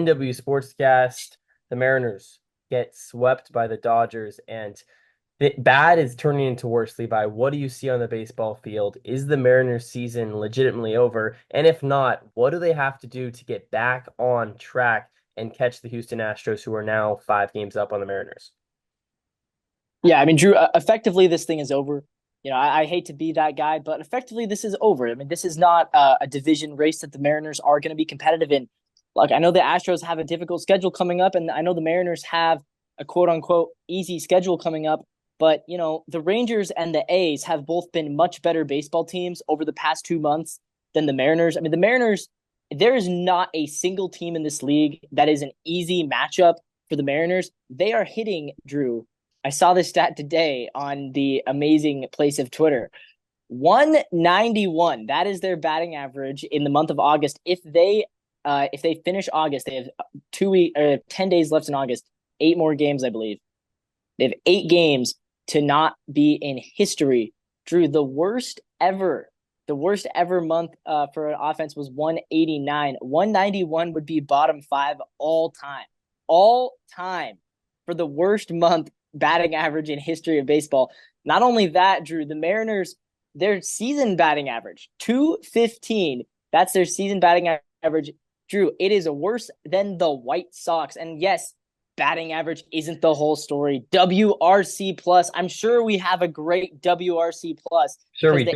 NW Sportscast. The Mariners get swept by the Dodgers, and bad is turning into worse. Levi, what do you see on the baseball field? Is the Mariners season legitimately over? And if not, what do they have to do to get back on track and catch the Houston Astros, who are now 5 games up on the Mariners? Yeah, I mean, Drew, effectively, this thing is over. I hate to be that guy, but effectively, this is over. I mean, this is not a division race that the Mariners are going to be competitive in. Like, I know the Astros have a difficult schedule coming up, and I know the Mariners have a quote unquote easy schedule coming up. But, the Rangers and the A's have both been much better baseball teams over the past 2 months than the Mariners. I mean, the Mariners, there is not a single team in this league that is an easy matchup for the Mariners. They are hitting, Drew. I saw this stat today on the amazing place of Twitter. 191. That is their batting average in the month of August. If they finish August, they have 2 week or 10 days left in August. 8 more games, I believe. They have 8 games to not be in history. Drew, the worst ever month for an offense was 189. 191 would be bottom five all time for the worst month batting average in history of baseball. Not only that, Drew, the Mariners, their season batting average, 215. That's their season batting average. Drew, it is worse than the White Sox. And yes, batting average isn't the whole story. WRC plus. I'm sure we have a great WRC plus Sure, because we the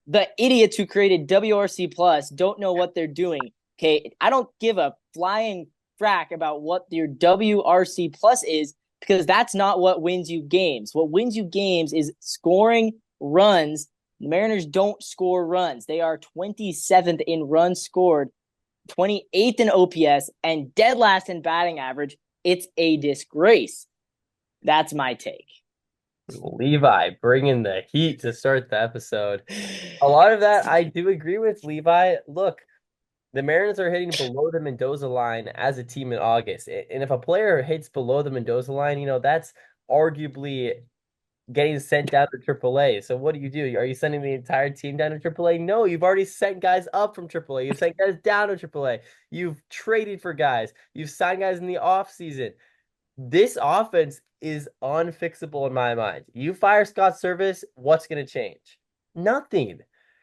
don't. idiots who created WRC plus don't know what they're doing. Okay, I don't give a flying frack about what your WRC plus is because that's not what wins you games. What wins you games is scoring runs. The Mariners don't score runs. They are 27th in runs scored, 28th in OPS, and dead last in batting average. It's a disgrace. That's my take. Levi bringing the heat to start the episode. A lot of that I do agree with, Levi. Look, the Mariners are hitting below the Mendoza line as a team in August. And if a player hits below the Mendoza line, that's arguably getting sent down to AAA. So what do? Are you sending the entire team down to AAA? No, you've already sent guys up from AAA. You've sent guys down to AAA. You've traded for guys. You've signed guys in the offseason. This offense is unfixable in my mind. You fire Scott Service, what's going to change? Nothing.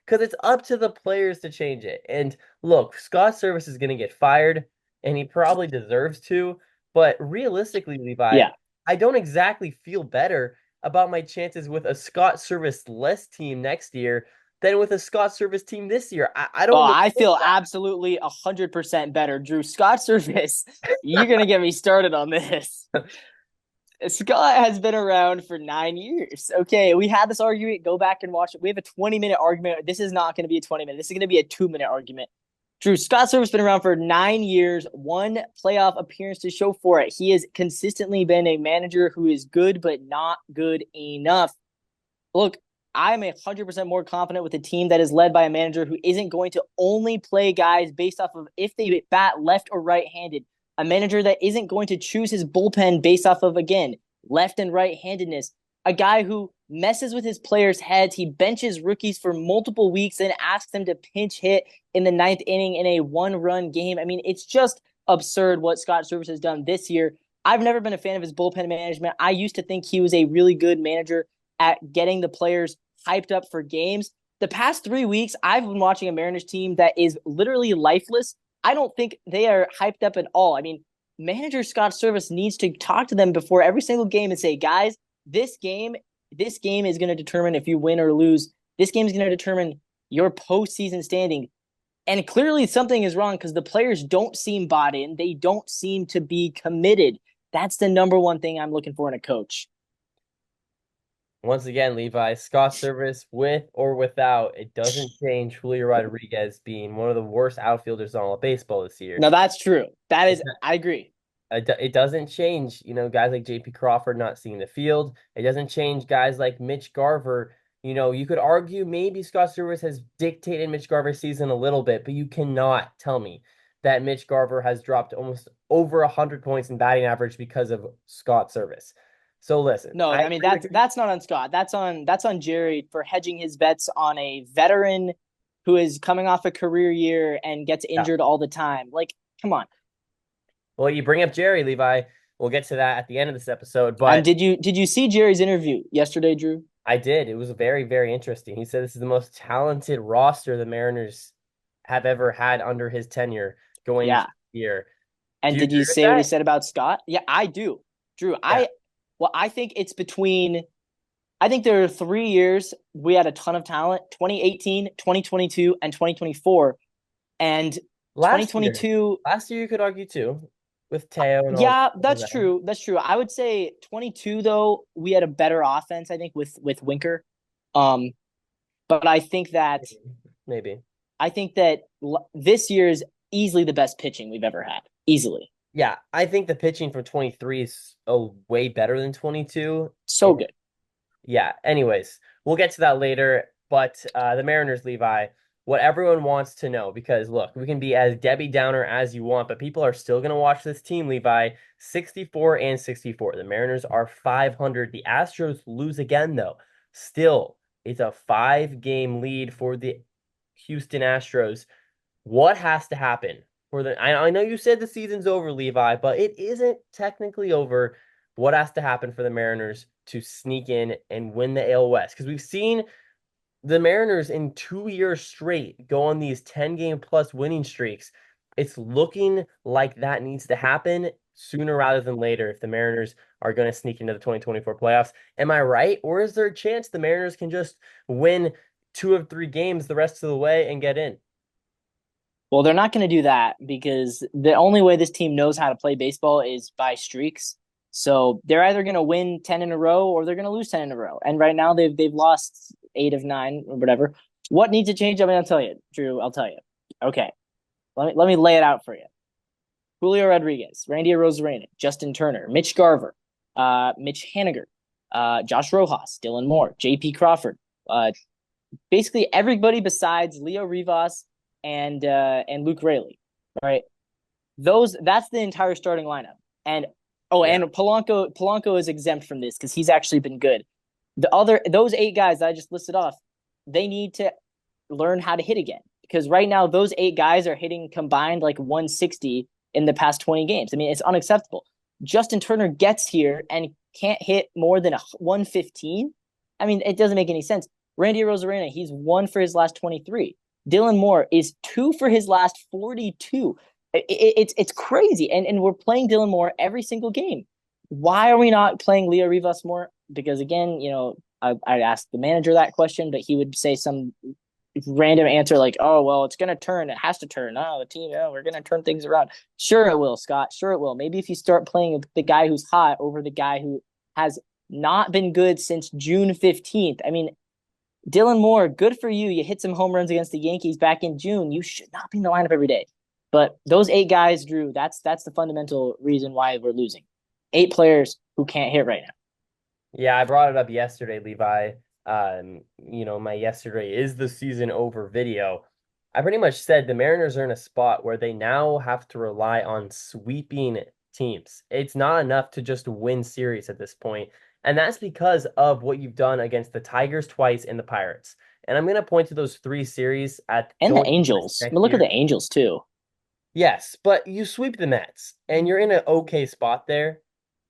Because it's up to the players to change it. And look, Scott Service is going to get fired, and he probably deserves to. But realistically, Levi, Yeah. I don't exactly feel better about my chances with a Scott Service less team next year than with a Scott Service team this year. I Oh, don't know. I feel absolutely 100% better. Drew, Scott Service, you're going to get me started on this. Scott has been around for 9 years. Okay, we had this argument. Go back and watch it. We have a 20-minute argument. This is not going to be a 20-minute. This is going to be a 2-minute argument. Drew, Scott Servais has been around for 9 years, one playoff appearance to show for it. He has consistently been a manager who is good, but not good enough. Look, I'm 100% more confident with a team that is led by a manager who isn't going to only play guys based off of if they bat left or right handed. A manager that isn't going to choose his bullpen based off of, again, left and right handedness. A guy who messes with his players' heads. He benches rookies for multiple weeks and asks them to pinch hit in the ninth inning in a one-run game. I mean, it's just absurd what Scott Servais has done this year. I've never been a fan of his bullpen management. I used to think he was a really good manager at getting the players hyped up for games. The past 3 weeks, I've been watching a Mariners team that is literally lifeless. I don't think they are hyped up at all. I mean, manager Scott Servais needs to talk to them before every single game and say, guys, this game is going to determine if you win or lose. This game is going to determine your postseason standing. And clearly something is wrong because the players don't seem bought in. They don't seem to be committed. That's the number one thing I'm looking for in a coach. Once again, Levi, Scott Service with or without, it doesn't change Julio Rodriguez being one of the worst outfielders in all of baseball this year. Now that's true. That It, is, I agree. it doesn't change, guys like JP Crawford not seeing the field. It doesn't change guys like Mitch Garver. You could argue maybe Scott Service has dictated Mitch Garver's season a little bit, but you cannot tell me that Mitch Garver has dropped almost over 100 points in batting average because of Scott Service. So listen, No, I I mean agree with that's not on Scott. That's on Jerry for hedging his bets on a veteran who is coming off a career year and gets you. injured all the time. Like, come on. Well, you bring up Jerry, Levi. We'll get to that at the end of this episode, And but did you see Jerry's interview yesterday, Drew? I did. It was very, very interesting. He said this is the most talented roster the Mariners have ever had under his tenure going into Yeah. the year. Do And you did you agree with say what he that? said about Scott? Yeah, I do. Drew, Yeah. I think it's between I think there are 3 years we had a ton of talent, 2018, 2022, and 2024. And Last year, 2022, last year you could argue too, with Teo and yeah, all that's that. true. That's true. I would say 22 though, we had a better offense, I think, with Winker. Um, but Maybe. I think that this year is easily the best pitching we've ever had. Easily. Yeah, I think the pitching from 23 is way better than 22. So good. Yeah, anyways, we'll get to that later. But the Mariners, Levi, what everyone wants to know, because look, we can be as Debbie Downer as you want, but people are still going to watch this team, Levi, 64 and 64. The Mariners are 500. The Astros lose again, though. Still, it's a 5-game lead for the Houston Astros. What has to happen for the? I know you said the season's over, Levi, but it isn't technically over. What has to happen for the Mariners to sneak in and win the AL West? Because we've seen the Mariners in 2 years straight go on these 10-game plus winning streaks. It's looking like that needs to happen sooner rather than later if the Mariners are going to sneak into the 2024 playoffs. Am I right? Or is there a chance the Mariners can just win 2 of 3 games the rest of the way and get in? Well, they're not going to do that because the only way this team knows how to play baseball is by streaks. So they're either going to win 10 in a row or they're going to lose 10 in a row. And right now they've lost 8 of 9 or whatever. What needs to change? I mean, I'll tell you, Drew. I'll tell you. Okay, let me lay it out for you. Julio Rodriguez, Randy Arozarena, Justin Turner, Mitch Garver, Mitch Haniger, Josh Rojas, Dylan Moore, J.P. Crawford, basically everybody besides Leo Rivas and Luke Rayleigh, right? That's the entire starting lineup. And Yeah. and Polanco is exempt from this because he's actually been good. Those 8 guys that I just listed off, they need to learn how to hit again because right now those 8 guys are hitting combined like 160 in the past 20 games. I mean, it's unacceptable. Justin Turner gets here and can't hit more than a 115. I mean, it doesn't make any sense. Randy Rosarena, he's 1 for his last 23. Dylan Moore is 2 for his last 42. It's crazy. And we're playing Dylan Moore every single game. Why are we not playing Leo Rivas more? Because again, I'd ask the manager that question, but he would say some random answer like, "Oh, well, it's gonna turn. It has to turn. Oh, the team. Oh, we're gonna turn things around." Sure, it will, Scott. Sure, it will. Maybe if you start playing the guy who's hot over the guy who has not been good since June 15th. I mean, Dylan Moore, good for you. You hit some home runs against the Yankees back in June. You should not be in the lineup every day. But those 8 guys, Drew, that's the fundamental reason why we're losing. 8 players who can't hit right now. Yeah, I brought it up yesterday, Levi. My yesterday is the season over video. I pretty much said the Mariners are in a spot where they now have to rely on sweeping teams. It's not enough to just win series at this point, and that's because of what you've done against the Tigers twice and the Pirates. And I'm going to point to those 3 series at And the going into this Angels. I mean, next look at the year. Angels too. Yes, but you sweep the Mets and you're in an okay spot there.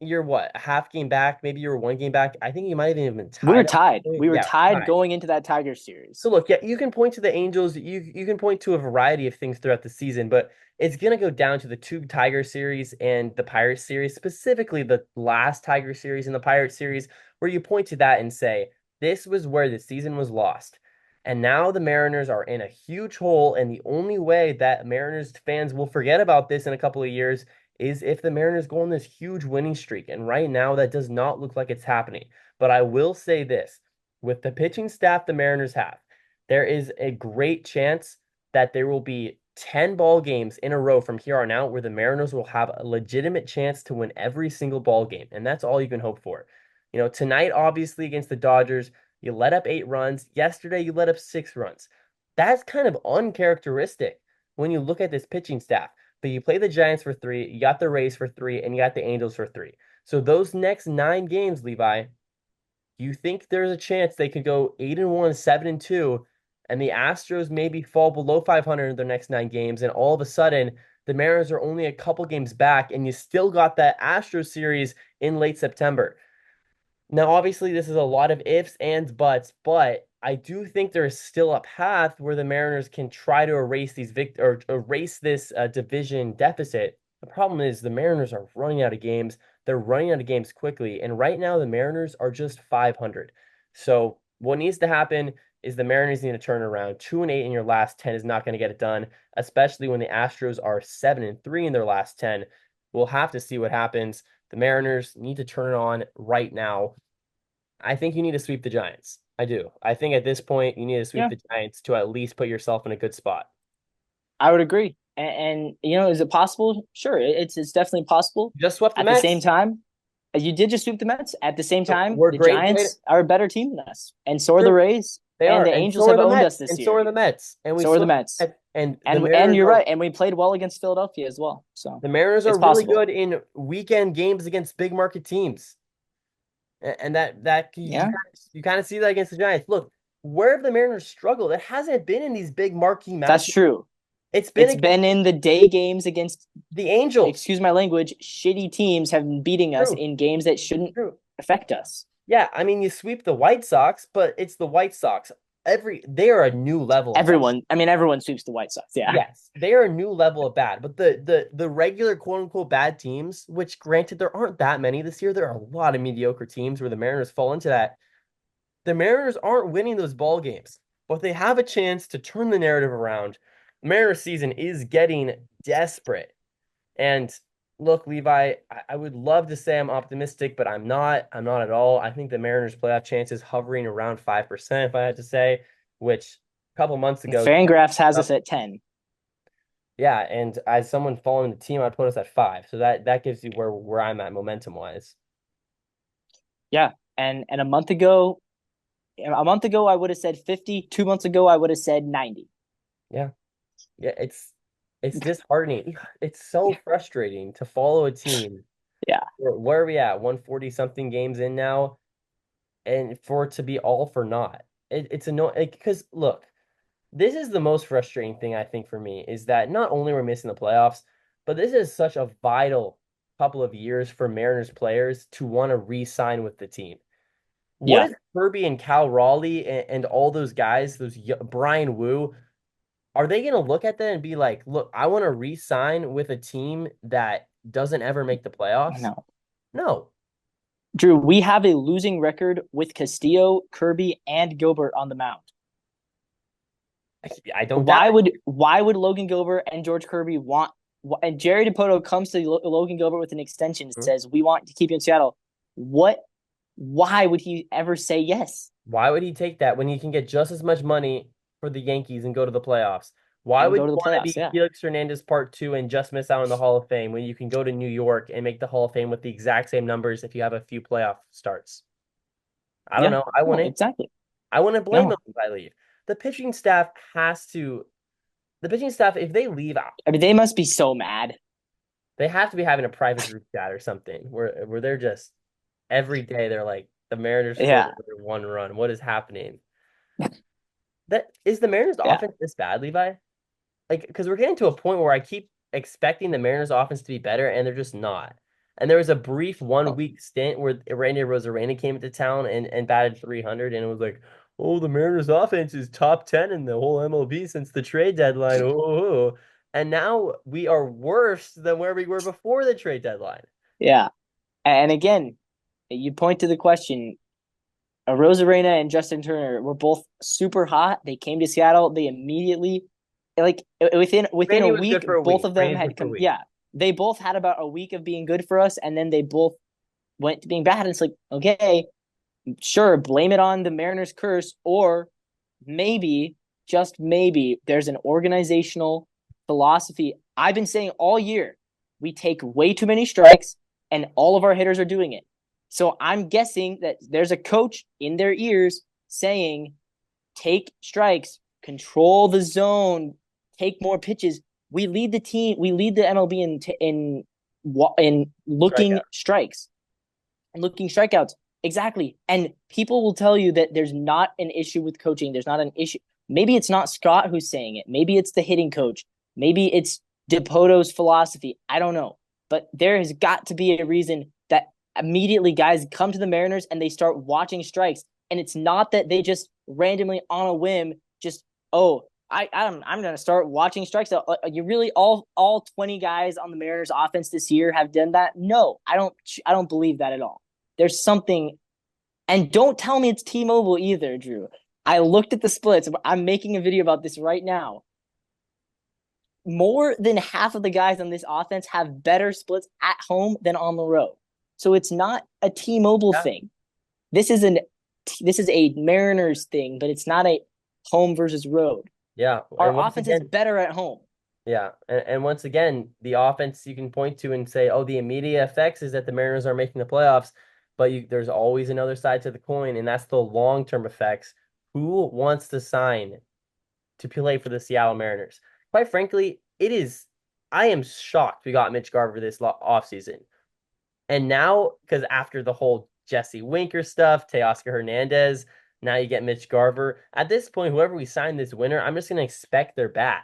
You're what, a half game back? Maybe you were 1 game back. I think you might even have been We were tied at one tied. point. We were Yeah, tied tied. going into that Tigers series. So look, yeah, you can point to the Angels. You can point to a variety of things throughout the season, but it's gonna go down to the 2 Tiger series and the Pirates series, specifically the last Tiger series and the Pirates series, where you point to that and say, this was where the season was lost. And now the Mariners are in a huge hole, and the only way that Mariners fans will forget about this in a couple of years is if the Mariners go on this huge winning streak. And right now, that does not look like it's happening. But I will say this with the pitching staff the Mariners have, there is a great chance that there will be 10 ball games in a row from here on out where the Mariners will have a legitimate chance to win every single ball game. And that's all you can hope for. Tonight, obviously, against the Dodgers, you let up 8 runs. Yesterday, you let up 6 runs. That's kind of uncharacteristic when you look at this pitching staff. But you play the Giants for 3, you got the Rays for 3, and you got the Angels for 3. So those next 9 games, Levi, you think there's a chance they could go 8-1, 7-2, and the Astros maybe fall below 500 in their next 9 games, and all of a sudden The Mariners are only a couple games back, and you still got that Astros series in late September. Now, obviously, this is a lot of ifs and buts, but I do think there is still a path where the Mariners can try to erase these or erase this division deficit. The problem is the Mariners are running out of games. They're running out of games quickly, and right now the Mariners are just 500. So what needs to happen is the Mariners need to turn around. 2-8 in your last 10 is not going to get it done, especially when the Astros are 7-3 in their last 10. We'll have to see what happens. The Mariners need to turn it on right now. I think you need to sweep the Giants. I do. I think at this point you need to sweep Yeah, the Giants to at least put yourself in a good spot. I would agree. And you know, is it possible? Sure, it's definitely possible. You just swept the At the same Mets. time, you did just sweep the Mets. At the same time, We're the great. Giants are a better team than us, and so are the True. Rays, They and are, the and Angels so are have the owned Mets, us this and so are year. the Mets, and we So are the swept Mets, the Mets. And and you're right, and we played well against Philadelphia as well. So the Mariners are it's really possible. good in weekend games against big market teams, and that Yeah, you kind of see that against the Giants. Look, where have the Mariners struggled? It hasn't been in these big marquee that's matchups. true. It's been It's against been in the day games against, the Angels. excuse my language, shitty teams have been beating us True, in games that shouldn't true. affect us. Yeah, I mean, you sweep the White Sox, but it's the White Sox. They are a new level of bad. Everyone sweeps the White Sox. Yeah, Yes, they are a new level of bad. But the regular quote unquote bad teams, which granted there aren't that many this year, there are a lot of mediocre teams where the Mariners fall into that. The Mariners aren't winning those ball games, but they have a chance to turn the narrative around. The Mariners season is getting desperate. And look, Levi, I would love to say I'm optimistic, but I'm not. I'm not at all. I think the Mariners' playoff chances hovering around 5%, if I had to say, which a couple months ago, Fangraphs has us at 10. yeah. And as someone following the team, I'd put us at 5. So that gives you where I'm at momentum wise. Yeah, and a month ago I would have said 50. 2 months ago I would have said 90. Yeah, yeah. It's disheartening. It's so frustrating to follow a team. Yeah, Where are we at? 140 something games in now, and for it to be all for naught. It's annoying because look. This is the most frustrating thing I think for me is that not only we're missing the playoffs, but this is such a vital couple of years for Mariners players to want to re-sign with the team. What yeah. is Kirby and Cal Raleigh and all those guys, Brian Wu, are they going to look at that and be like, "Look, I want to re-sign with a team that doesn't ever make the playoffs"? No, No, Drew, we have a losing record with Castillo, Kirby, and Gilbert on the mound. I don't doubt Why it. would why would Logan Gilbert and George Kirby want? And Jerry Dipoto comes to Logan Gilbert with an extension and Hmm? says, "We want to keep you in Seattle." What? Why would he ever say yes Why would he take that when he can get just as much money for the Yankees and go to the playoffs? Why and would go you to the want to playoffs? be Yeah, Felix Hernandez Part 2 and just miss out on the Hall of Fame when you can go to New York and make the Hall of Fame with the exact same numbers if you have a few playoff starts? I don't yeah. know. I No, wouldn't. exactly. I wouldn't blame him No, if I leave. The pitching staff has to. The pitching staff, if they leave, I mean they must be so mad. they have to be having a private group chat or something where they're just every day they're like the Mariners scored Yeah, another 1 run. What is happening? That is the Mariners yeah. offense this bad, Levi? Like because we're getting to a point where I keep expecting the Mariners offense to be better and they're just not. And there was a brief 1 week stint where Randy Rosarena came into town and batted 300 and it was like, oh, the Mariners offense is top 10 in the whole MLB since the trade deadline. Oh, and now we are worse than where we were before the trade deadline. Yeah. And again, you point to the question. Rosarena and Justin Turner were both super hot. They came to Seattle. They immediately, like within a Randy was good week, for a both week. of them Randy's good had for a come. week. Yeah, they both had about a week of being good for us, and then they both went to being bad. And it's like, okay, sure, blame it on the Mariners curse, or maybe, just maybe, there's an organizational philosophy. I've been saying all year, we take way too many strikes, and all of our hitters are doing it. So I'm guessing that there's a coach in their ears saying, take strikes, control the zone, take more pitches. We lead the team. We lead the MLB in looking Strikeout. strikes and looking strikeouts. Exactly. And people will tell you that there's not an issue with coaching. There's not an issue. Maybe it's not Scott who's saying it. Maybe it's the hitting coach. Maybe it's DePoto's philosophy. I don't know. But there has got to be a reason that immediately guys come to the Mariners and they start watching strikes. And it's not that they just randomly on a whim just, oh, I'm gonna start watching strikes. You really all 20 guys on the Mariners offense this year have done that? No, I don't believe that at all. There's something, and don't tell me it's T-Mobile either, Drew. I looked at the splits. I'm making a video about this right now. More than half of the guys on this offense have better splits at home than on the road. So it's not a T-Mobile Yeah. thing. This is an this is a Mariners thing, but it's not a home versus road. Yeah. Our And once offense is again, better at home. yeah. And once again, the offense you can point to and say, oh, the immediate effects is that the Mariners are making the playoffs, but there's always another side to the coin, and that's the long-term effects. Who wants to sign to play for the Seattle Mariners? Quite frankly, I am shocked we got Mitch Garver this offseason. And now, because after the whole Jesse Winker stuff, Teoscar Hernandez, now you get Mitch Garver. At this point, whoever we sign this winter, I'm just going to expect they're bad.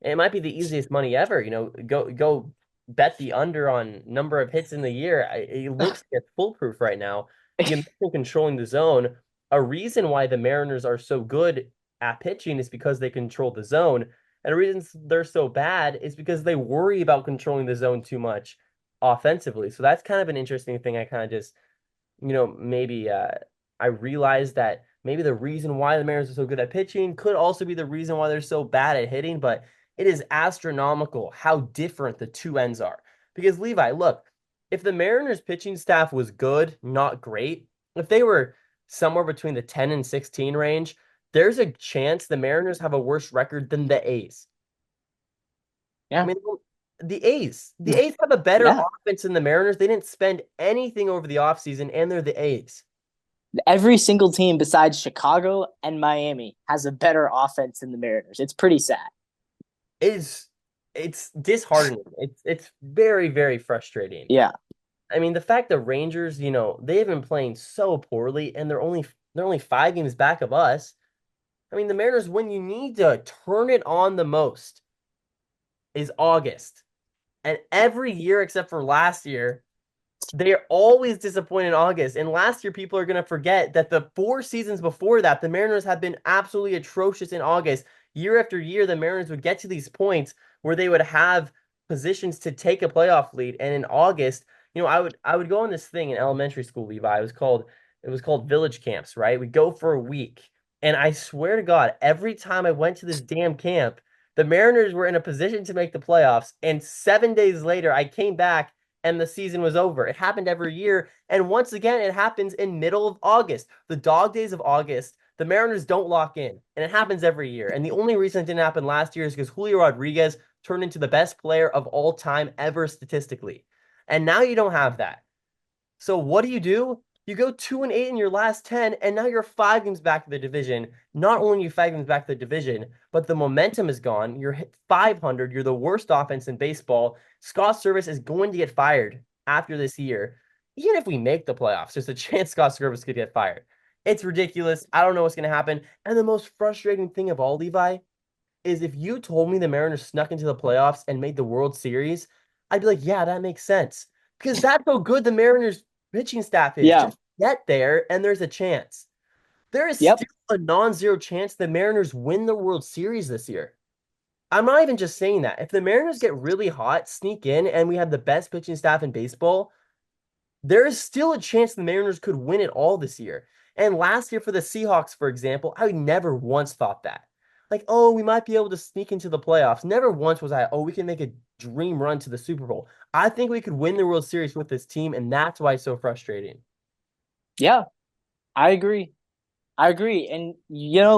It might be the easiest money ever. Go bet the under on number of hits in the year. It looks like it's foolproof right now. You mentioned controlling the zone. A reason why the Mariners are so good at pitching is because they control the zone. And the reason they're so bad is because they worry about controlling the zone too much offensively. So that's kind of an interesting thing. I kind of just maybe I realized that maybe the reason why the Mariners are so good at pitching could also be the reason why they're so bad at hitting, but it is astronomical how different the two ends are. Because Levi, look, if the Mariners pitching staff was good, not great, if they were somewhere between the 10 and 16 range, there's a chance the Mariners have a worse record than the A's. I Yeah. mean, the A's have a better Yeah. offense than the Mariners. They didn't spend anything over the offseason, and they're the A's. Every single team besides Chicago and Miami has a better offense than the Mariners. It's pretty sad. Is it's disheartening. It's very, very frustrating. Yeah. I mean, the fact the Rangers, they've been playing so poorly and they're only 5 games back of us. I mean, the Mariners, when you need to turn it on the most, is August. And every year except for last year, they are always disappointed in August. And last year, people are going to forget that the 4 seasons before that, the Mariners have been absolutely atrocious in August. Year after year, the Mariners would get to these points where they would have positions to take a playoff lead. And in August, I would go on this thing in elementary school, Levi. It was called village camps, right? We go for a week. And I swear to God, every time I went to this damn camp, the Mariners were in a position to make the playoffs. And 7 days later, I came back and the season was over. It happened every year. And once again, it happens in middle of August. The dog days of August, the Mariners don't lock in. And it happens every year. And the only reason it didn't happen last year is because Julio Rodriguez turned into the best player of all time ever statistically. And now you don't have that. So what do? You go 2-8 in your last 10, and now you're 5 games back to the division. Not only are you 5 games back to the division, but the momentum is gone. You're 500. You're the worst offense in baseball. Scott Service is going to get fired after this year. Even if we make the playoffs, there's a chance Scott Service could get fired. It's ridiculous. I don't know what's going to happen. And the most frustrating thing of all, Levi, is if you told me the Mariners snuck into the playoffs and made the World Series, I'd be like, yeah, that makes sense. Because that's how good the Mariners pitching staff is. Yeah. Just get there and there's a chance. There is Yep. still a non-zero chance the Mariners win the World Series this year. I'm not even just saying that. If the Mariners get really hot, sneak in, and we have the best pitching staff in baseball, there is still a chance the Mariners could win it all this year. And last year for the Seahawks, for example, I never once thought that. Like, oh, we might be able to sneak into the playoffs. Never once was I, oh, we can make a dream run to the Super Bowl. I think we could win the World Series with this team, and that's why it's so frustrating. Yeah. I agree. I agree. And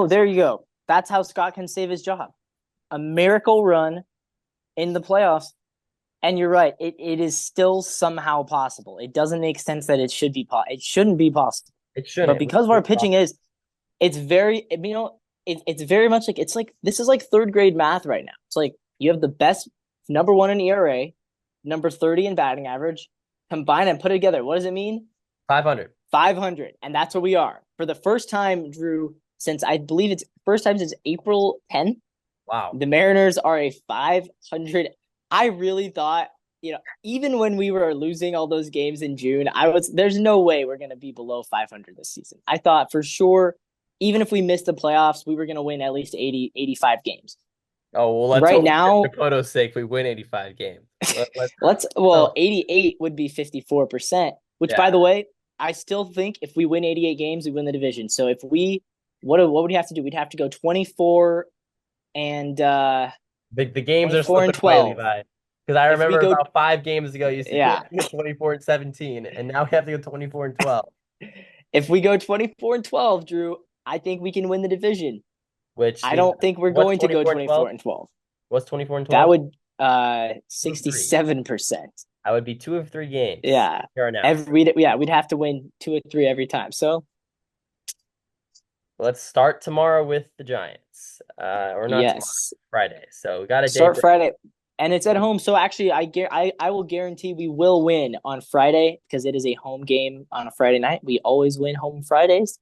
there you go. That's how Scott can save his job. A miracle run in the playoffs. And you're right. It is still somehow possible. It doesn't make sense that it shouldn't be possible. It But shouldn't. because of our pitching it's very it's very much like this is like third grade math right now. It's like you have the best number one in ERA, number 30 in batting average, combine and put it together. What does it mean? 500. 500. And that's where we are. For the first time, Drew, since I believe it's first time since April 10th, Wow. The Mariners are a 500. I really thought, even when we were losing all those games in June, there's no way we're going to be below 500 this season. I thought for sure, even if we missed the playoffs, we were going to win at least 80, 85 games. Oh, well, let's Right hope for now, Dakota's sake we win 85 games. well, Oh, 88 would be 54%, which by yeah. the way, I still think if we win 88 games, we win the division. So if we, what would we have to do? We'd have to go 24 and The games are 24 and slipping away, 12. Levi. Because I If we remember go, about 5 games ago, you said we yeah, have to go 24 and 17, and now we have to go 24 and 12, if we go 24 and 12, Drew, I think we can win the division. which I Levi, don't think we're what's going to go 24 and 24 12? and 12. What's 24 and That 12? would 2 of 3. 67%. I would be 2 of 3 games Yeah. here on out. We'd have to win 2 or 3 every time. So, Let's start tomorrow with the Giants. Or not tomorrow, yes. Friday. So we got a day Start break. Friday, and it's at home. So actually, I will guarantee we will win on Friday because it is a home game on a Friday night. We always win home Fridays.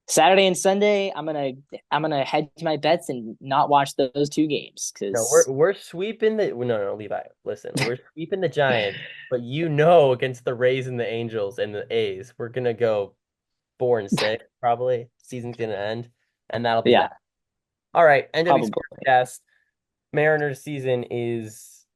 Saturday and Sunday, I'm gonna hedge my bets and not watch those 2 games No, because we're sweeping the no, Levi. Listen, we're sweeping the Giants, but against the Rays and the Angels and the A's, we're gonna go 4-6 probably. Season's gonna end, and that'll be yeah, that. All right, NW probably. Sportscast. Mariners season is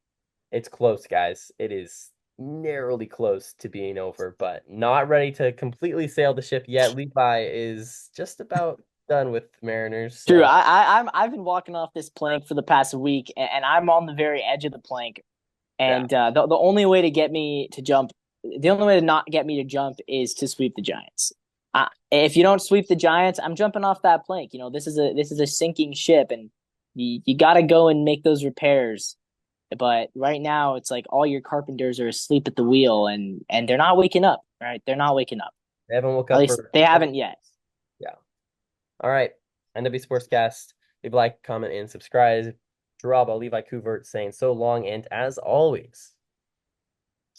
it's close, guys. It is narrowly close to being over, but not ready to completely sail the ship yet. Levi is just about done with Mariners, Drew, so I've been walking off this plank for the past week, and I'm on the very edge of the plank. yeah. And the only way to get me to jump, the only way to not get me to jump is to sweep the Giants. If you don't sweep the Giants, I'm jumping off that plank. This is a sinking ship, and you got to go and make those repairs. But right now, it's like all your carpenters are asleep at the wheel, and they're not waking up. Right? They're not waking up. They haven't woke At up least for they haven't yet. yeah. All right. NW Sportscast. Leave a like, comment, and subscribe. Geraldo, Levi Kuvert saying so long, and as always.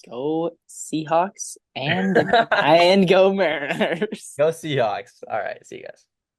Go Seahawks and Go and go Mariners. Seahawks. All right. See you guys.